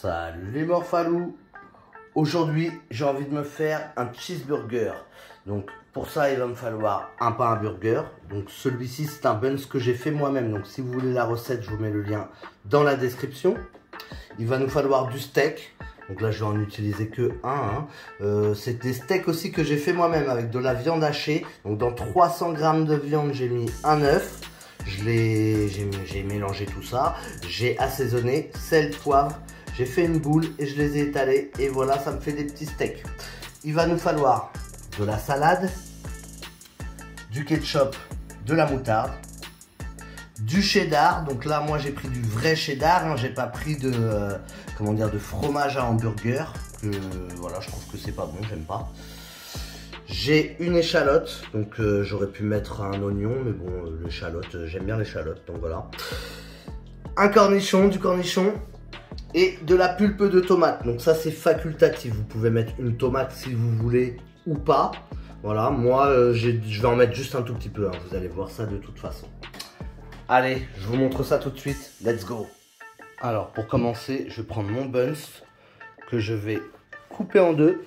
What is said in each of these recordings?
Salut les morphalous. Aujourd'hui j'ai envie de me faire un cheeseburger. Donc pour ça il va me falloir un pain à burger. Donc celui-ci c'est un buns que j'ai fait moi-même. Donc si vous voulez la recette, je vous mets le lien dans la description. Il va nous falloir du steak. Donc là je vais en utiliser que un. C'est des steaks aussi que j'ai fait moi-même avec de la viande hachée. Donc dans 300 g de viande j'ai mis un œuf. J'ai mélangé tout ça. J'ai assaisonné, sel, poivre. J'ai fait une boule et je les ai étalés. Et voilà, ça me fait des petits steaks. Il va nous falloir de la salade, du ketchup, de la moutarde, du cheddar. Donc là, moi, j'ai pris du vrai cheddar. Hein. J'ai pas pris de, de fromage à hamburger. Voilà, je trouve que c'est pas bon, j'aime pas. J'ai une échalote. Donc j'aurais pu mettre un oignon. Mais bon, l'échalote, j'aime bien l'échalote. Donc voilà. Un cornichon, du cornichon. Et de la pulpe de tomate. Donc ça c'est facultatif. Vous pouvez mettre une tomate si vous voulez ou pas. Voilà, moi je vais en mettre juste un tout petit peu. Hein. Vous allez voir ça de toute façon. Allez, je vous montre ça tout de suite. Let's go. Alors pour commencer, je vais prendre mon buns que je vais couper en deux.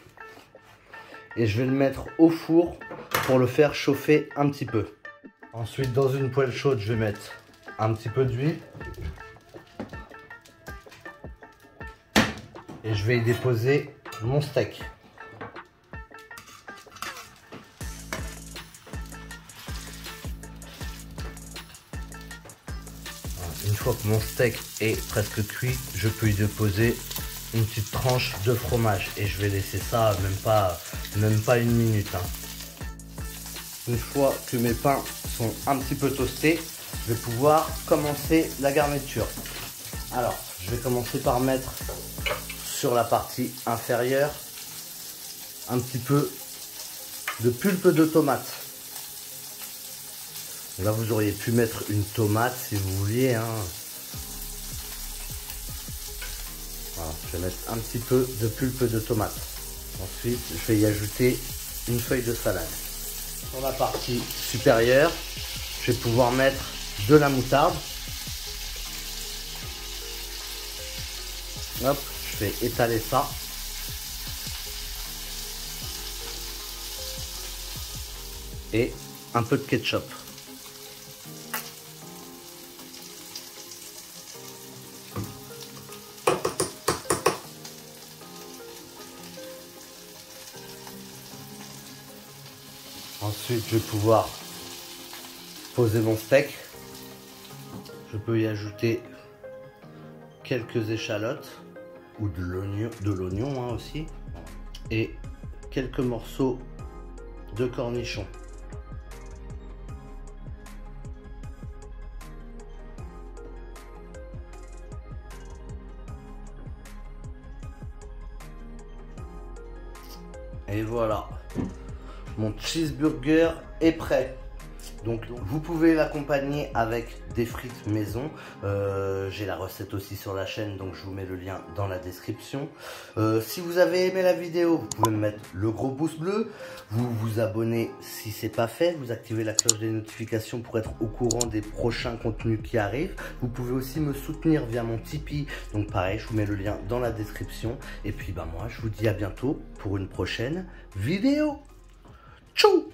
Et je vais le mettre au four pour le faire chauffer un petit peu. Ensuite dans une poêle chaude, je vais mettre un petit peu d'huile. Et je vais y déposer mon steak. Une fois que mon steak est presque cuit, je peux y déposer une petite tranche de fromage. Et je vais laisser ça même pas une minute. Hein. Une fois que mes pains sont un petit peu toastés, je vais pouvoir commencer la garniture. Alors, je vais commencer par mettre sur la partie inférieure un petit peu de pulpe de tomate. Là vous auriez pu mettre une tomate si vous vouliez. Hein. Voilà, je vais mettre un petit peu de pulpe de tomate. Ensuite je vais y ajouter une feuille de salade. Sur la partie supérieure, je vais pouvoir mettre de la moutarde. Hop. Je vais étaler ça. Et un peu de ketchup. Ensuite, je vais pouvoir poser mon steak. Je peux y ajouter quelques échalotes. Ou de l'oignon hein, aussi. Et quelques morceaux de cornichons. Et voilà. Mon cheeseburger est prêt. Donc vous pouvez l'accompagner avec des frites maison. J'ai la recette aussi sur la chaîne, donc je vous mets le lien dans la description. Si vous avez aimé la vidéo, vous pouvez me mettre le gros pouce bleu. Vous vous abonnez si c'est pas fait. Vous activez la cloche des notifications pour être au courant des prochains contenus qui arrivent. Vous pouvez aussi me soutenir via mon Tipeee. Donc pareil, je vous mets le lien dans la description. Et puis bah moi, je vous dis à bientôt pour une prochaine vidéo. Tchou!